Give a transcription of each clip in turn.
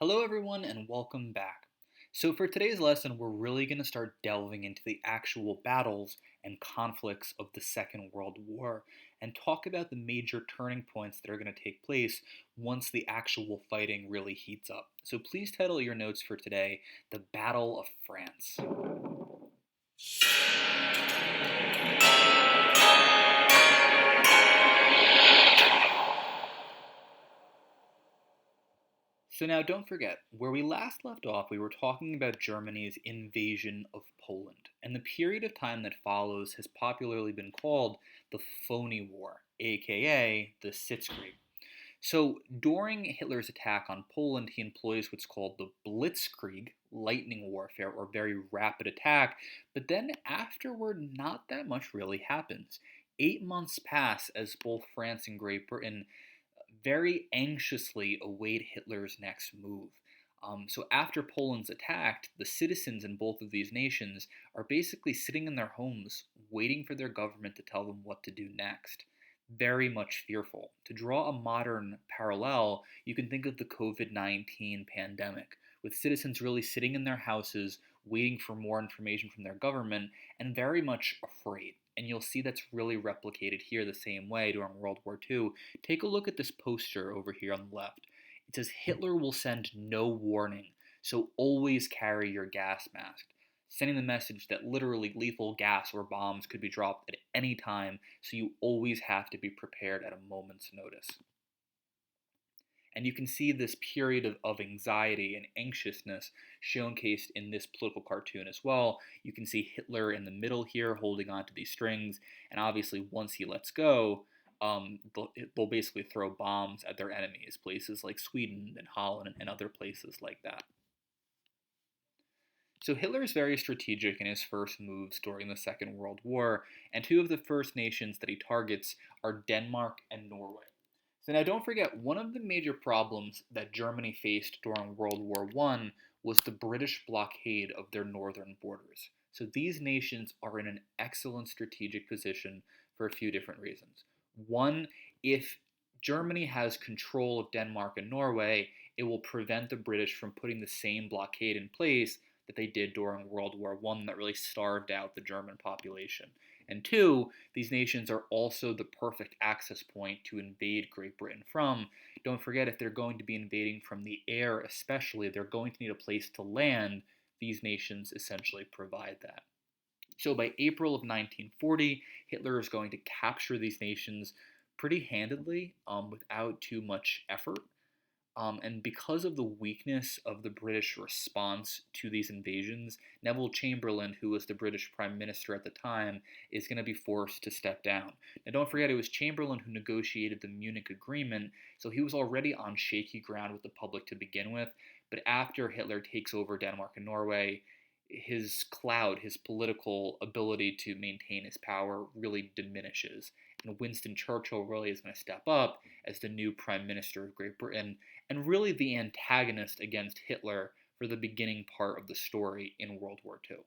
Hello, everyone, and welcome back. So, for today's lesson, we're really going to start delving into the actual battles and conflicts of the Second World War and talk about the major turning points that are going to take place once the actual fighting really heats up. So, please title your notes for today The Battle of France. So now don't forget, where we last left off, we were talking about Germany's invasion of Poland, and the period of time that follows has popularly been called the Phony War, aka the Sitzkrieg. So during Hitler's attack on Poland, he employs what's called the Blitzkrieg, lightning warfare, or very rapid attack, but then afterward, not that much really happens. 8 months pass as both France and Great Britain very anxiously await Hitler's next move. So after Poland's attacked, the citizens in both of these nations are basically sitting in their homes waiting for their government to tell them what to do next. Very much fearful. To draw a modern parallel, you can think of the COVID-19 pandemic, with citizens really sitting in their houses waiting for more information from their government and very much afraid. And you'll see that's really replicated here the same way during World War II. Take a look at this poster over here on the left. It says Hitler will send no warning, so always carry your gas mask, sending the message that literally lethal gas or bombs could be dropped at any time, so you always have to be prepared at a moment's notice. And you can see this period of anxiety and anxiousness showcased in this political cartoon as well. You can see Hitler in the middle here holding onto these strings, and obviously once he lets go, they'll basically throw bombs at their enemies, places like Sweden and Holland and other places like that. So Hitler is very strategic in his first moves during the Second World War, and two of the first nations that he targets are Denmark and Norway. So now don't forget, one of the major problems that Germany faced during World War I was the British blockade of their northern borders. So these nations are in an excellent strategic position for a few different reasons. One, if Germany has control of Denmark and Norway, it will prevent the British from putting the same blockade in place that they did during World War I that really starved out the German population. And two, these nations are also the perfect access point to invade Great Britain from. Don't forget, if they're going to be invading from the air especially, they're going to need a place to land. These nations essentially provide that. So by April of 1940, Hitler is going to capture these nations pretty handedly without too much effort. And because of the weakness of the British response to these invasions, Neville Chamberlain, who was the British Prime Minister at the time, is going to be forced to step down. Now, don't forget, it was Chamberlain who negotiated the Munich Agreement, so he was already on shaky ground with the public to begin with. But after Hitler takes over Denmark and Norway, his clout, his political ability to maintain his power really diminishes. And Winston Churchill really is going to step up as the new Prime Minister of Great Britain and really the antagonist against Hitler for the beginning part of the story in World War II.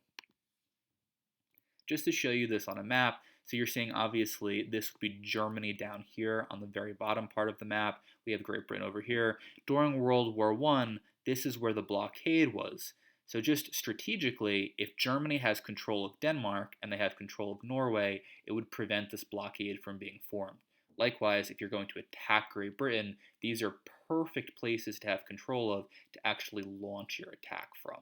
Just to show you this on a map, so you're seeing obviously this would be Germany down here on the very bottom part of the map. We have Great Britain over here. During World War I, this is where the blockade was. So just strategically, if Germany has control of Denmark and they have control of Norway, it would prevent this blockade from being formed. Likewise, if you're going to attack Great Britain, these are perfect places to have control of to actually launch your attack from.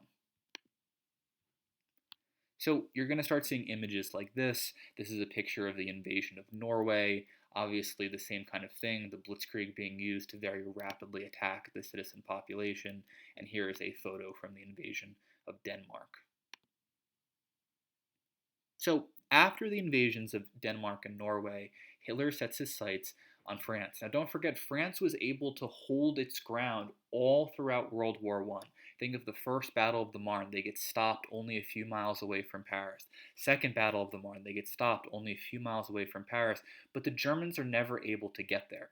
So you're going to start seeing images like this. This is a picture of the invasion of Norway. Obviously, the same kind of thing, the Blitzkrieg being used to very rapidly attack the citizen population. And here is a photo from the invasion of Denmark. So after the invasions of Denmark and Norway, Hitler sets his sights on France. Now don't forget, France was able to hold its ground all throughout World War I. Think of the First Battle of the Marne, they get stopped only a few miles away from Paris. Second Battle of the Marne, they get stopped only a few miles away from Paris, but the Germans are never able to get there.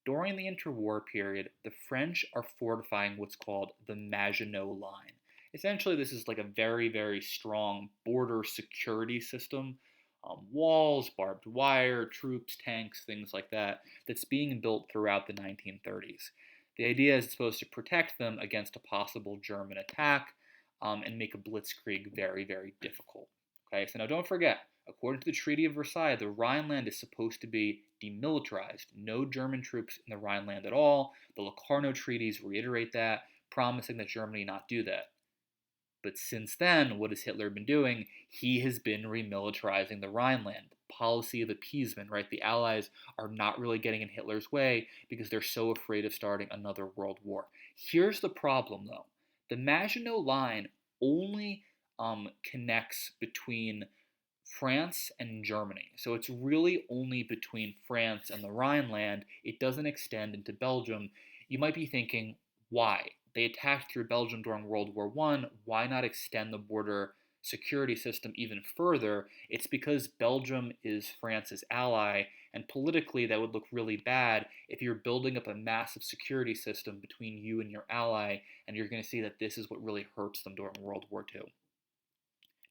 During the interwar period, the French are fortifying what's called the Maginot Line. Essentially, this is like a very, very strong border security system. Walls, barbed wire, troops, tanks, things like that, that's being built throughout the 1930s. The idea is it's supposed to protect them against a possible German attack and make a blitzkrieg very, very difficult. Okay, so now don't forget, according to the Treaty of Versailles, the Rhineland is supposed to be demilitarized. No German troops in the Rhineland at all. The Locarno treaties reiterate that, promising that Germany not do that. But since then, what has Hitler been doing? He has been remilitarizing the Rhineland. Policy of appeasement, right? The Allies are not really getting in Hitler's way because they're so afraid of starting another world war. Here's the problem, though: the Maginot Line only connects between France and Germany. So it's really only between France and the Rhineland. It doesn't extend into Belgium. You might be thinking, why? They attacked through Belgium during World War I. Why not extend the border security system even further? It's because Belgium is France's ally, and politically that would look really bad if you're building up a massive security system between you and your ally, and you're going to see that this is what really hurts them during World War II.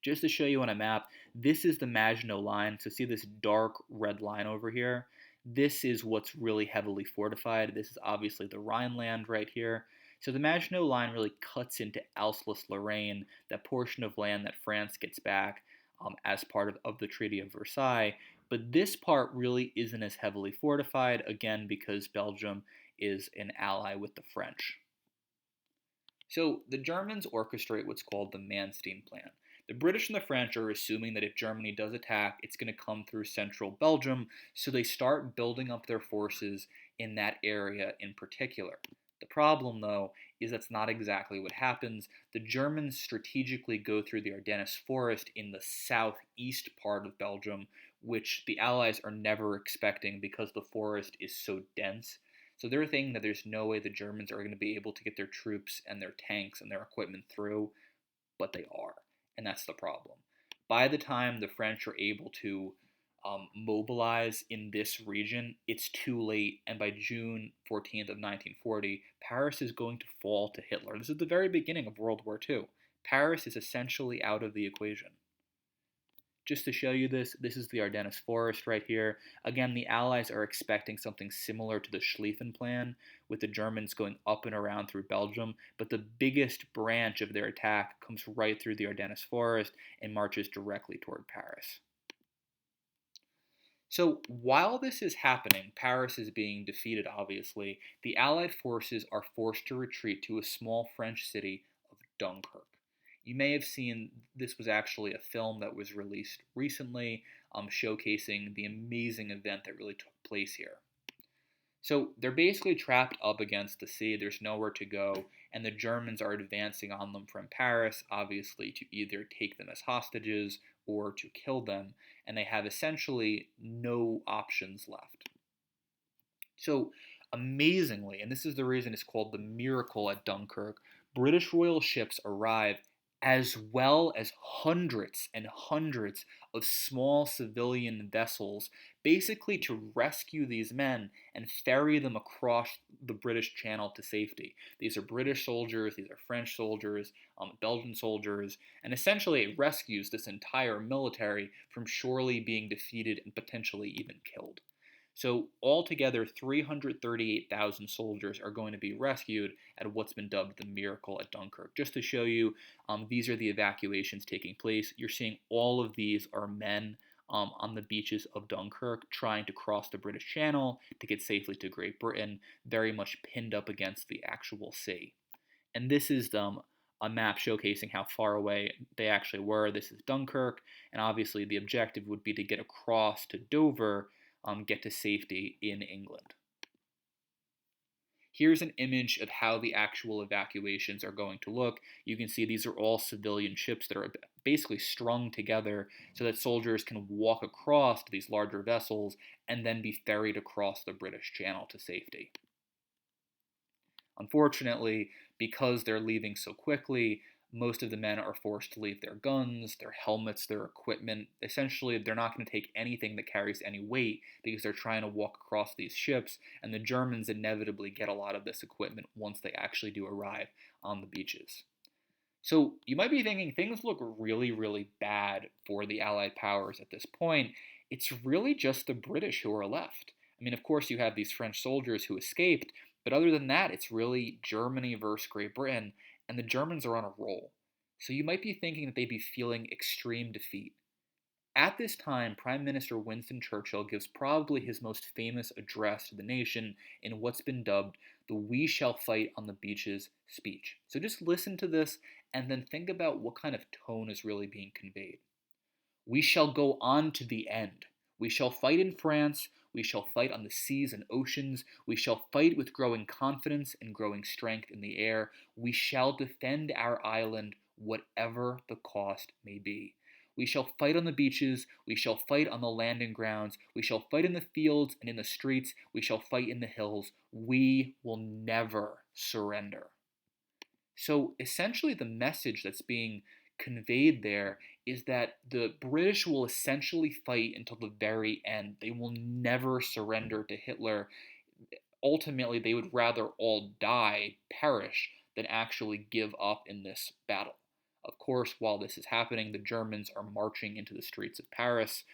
Just to show you on a map, this is the Maginot Line. So see this dark red line over here? This is what's really heavily fortified. This is obviously the Rhineland right here. So the Maginot Line really cuts into Alsace-Lorraine, that portion of land that France gets back as part of the Treaty of Versailles. But this part really isn't as heavily fortified, again, because Belgium is an ally with the French. So the Germans orchestrate what's called the Manstein Plan. The British and the French are assuming that if Germany does attack, it's going to come through central Belgium, so they start building up their forces in that area in particular. The problem, though, is that's not exactly what happens. The Germans strategically go through the Ardennes forest in the southeast part of Belgium, which the Allies are never expecting because the forest is so dense. So they're thinking that there's no way the Germans are going to be able to get their troops and their tanks and their equipment through, but they are. And that's the problem. By the time the French are able to mobilize in this region, it's too late. And by June 14th of 1940, Paris is going to fall to Hitler. This is the very beginning of World War II. Paris is essentially out of the equation. Just to show you this, this is the Ardennes Forest right here. Again, the Allies are expecting something similar to the Schlieffen Plan, with the Germans going up and around through Belgium, but the biggest branch of their attack comes right through the Ardennes Forest and marches directly toward Paris. So while this is happening, Paris is being defeated, obviously, the Allied forces are forced to retreat to a small French city of Dunkirk. You may have seen this was actually a film that was released recently, showcasing the amazing event that really took place here. So they're basically trapped up against the sea, there's nowhere to go, and the Germans are advancing on them from Paris, obviously, to either take them as hostages or to kill them, and they have essentially no options left. So, amazingly, and this is the reason it's called the miracle at Dunkirk, British Royal ships arrive as well as hundreds and hundreds of small civilian vessels, basically to rescue these men and ferry them across the British Channel to safety. These are British soldiers, these are French soldiers, Belgian soldiers, and essentially it rescues this entire military from surely being defeated and potentially even killed. So altogether, 338,000 soldiers are going to be rescued at what's been dubbed the miracle at Dunkirk. Just to show you, these are the evacuations taking place. You're seeing all of these are men on the beaches of Dunkirk trying to cross the British Channel to get safely to Great Britain, very much pinned up against the actual sea. And this is a map showcasing how far away they actually were. This is Dunkirk, and obviously the objective would be to get across to Dover, get to safety in England. Here's an image of how the actual evacuations are going to look. You can see these are all civilian ships that are basically strung together so that soldiers can walk across to these larger vessels and then be ferried across the British Channel to safety. Unfortunately, because they're leaving so quickly, most of the men are forced to leave their guns, their helmets, their equipment. Essentially, they're not going to take anything that carries any weight because they're trying to walk across these ships, and the Germans inevitably get a lot of this equipment once they actually do arrive on the beaches. So you might be thinking things look really, really bad for the Allied powers at this point. It's really just the British who are left. I mean, of course, you have these French soldiers who escaped, But other than that, it's really Germany versus Great Britain, and the Germans are on a roll. So you might be thinking that they'd be feeling extreme defeat. At this time, Prime Minister Winston Churchill gives probably his most famous address to the nation in what's been dubbed the "We Shall Fight on the Beaches" speech. So just listen to this and then think about what kind of tone is really being conveyed. We shall go on to the end. We shall fight in France. We shall fight on the seas and oceans. We shall fight with growing confidence and growing strength in the air. We shall defend our island, whatever the cost may be. We shall fight on the beaches. We shall fight on the landing grounds. We shall fight in the fields and in the streets. We shall fight in the hills. We will never surrender. So essentially, the message that's being conveyed there is that the British will essentially fight until the very end. They will never surrender to Hitler. Ultimately, they would rather all die, perish, than actually give up in this battle. Of course, while this is happening, the Germans are marching into the streets of Paris,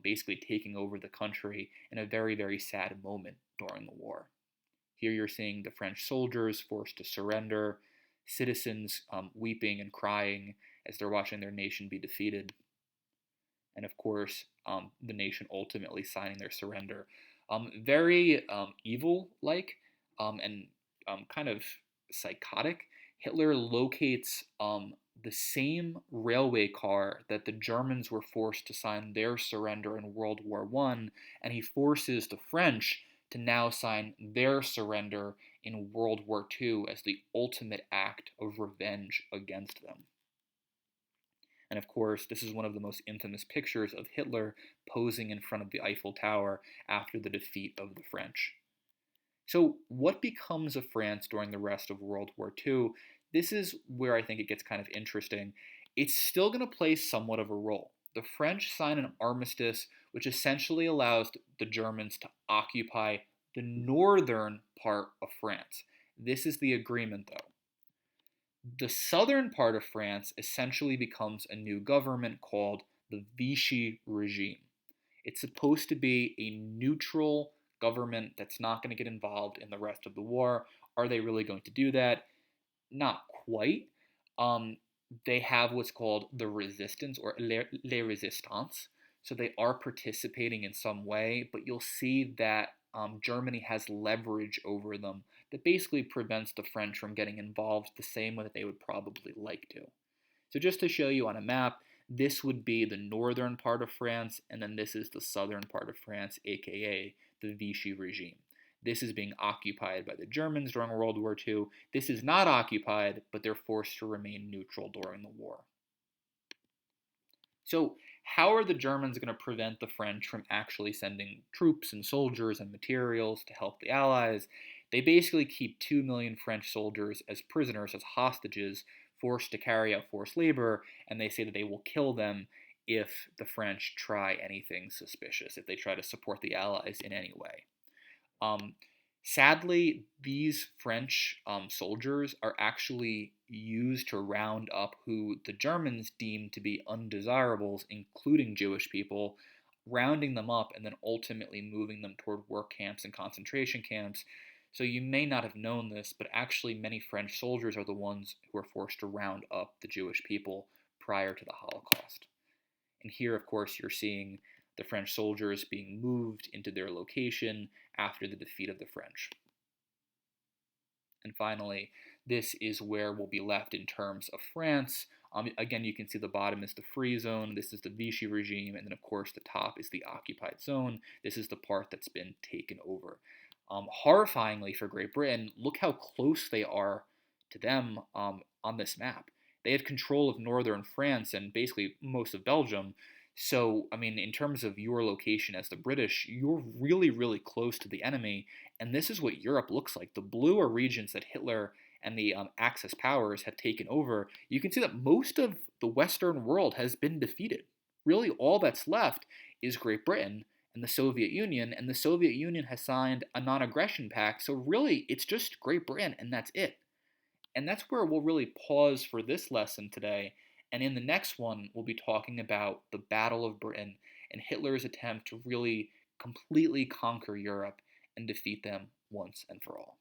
basically taking over the country in a very, very sad moment during the war. Here you're seeing the French soldiers forced to surrender, citizens weeping and crying as they're watching their nation be defeated, and of course, the nation ultimately signing their surrender. Very evil like and kind of psychotic. Hitler locates the same railway car that the Germans were forced to sign their surrender in World War I, and he forces the French to now sign their surrender in World War II as the ultimate act of revenge against them. And of course, this is one of the most infamous pictures of Hitler posing in front of the Eiffel Tower after the defeat of the French. So, what becomes of France during the rest of World War II? This is where I think it gets kind of interesting. It's still going to play somewhat of a role. The French sign an armistice which essentially allows the Germans to occupy the northern part of France. This is the agreement, though. The southern part of France essentially becomes a new government called the Vichy Regime. It's supposed to be a neutral government that's not going to get involved in the rest of the war. Are they really going to do that? Not quite. Um, they have what's called the resistance or les resistants. So they are participating in some way, but you'll see that Germany has leverage over them that basically prevents the French from getting involved the same way that they would probably like to. So just to show you on a map, this would be the northern part of France, and then this is the southern part of France, aka the Vichy regime. This is being occupied by the Germans during World War II. This is not occupied, but they're forced to remain neutral during the war. So, how are the Germans going to prevent the French from actually sending troops and soldiers and materials to help the Allies? They basically keep 2 million French soldiers as prisoners, as hostages, forced to carry out forced labor, and they say that they will kill them if the French try anything suspicious, if they try to support the Allies in any way. Um, Sadly, these French soldiers are actually used to round up who the Germans deem to be undesirables, including Jewish people, rounding them up and then ultimately moving them toward work camps and concentration camps. So you may not have known this, but actually many French soldiers are the ones who are forced to round up the Jewish people prior to the Holocaust. And here, of course, you're seeing the French soldiers being moved into their location after the defeat of the French. And finally, this is where we'll be left in terms of France. Again, you can see the bottom is the free zone, this is the Vichy regime, and then of course the top is the occupied zone. This is the part that's been taken over. Horrifyingly for Great Britain, look how close they are to them on this map. They have control of northern France and basically most of Belgium. So, I mean, in terms of your location as the British, you're really, really close to the enemy. And this is what Europe looks like. The blue are regions that Hitler and the Axis powers have taken over. You can see that most of the Western world has been defeated. Really, all that's left is Great Britain and the Soviet Union, and the Soviet Union has signed a non-aggression pact. So really, it's just Great Britain, and that's it. And that's where we'll really pause for this lesson today. And in the next one, we'll be talking about the Battle of Britain and Hitler's attempt to really completely conquer Europe and defeat them once and for all.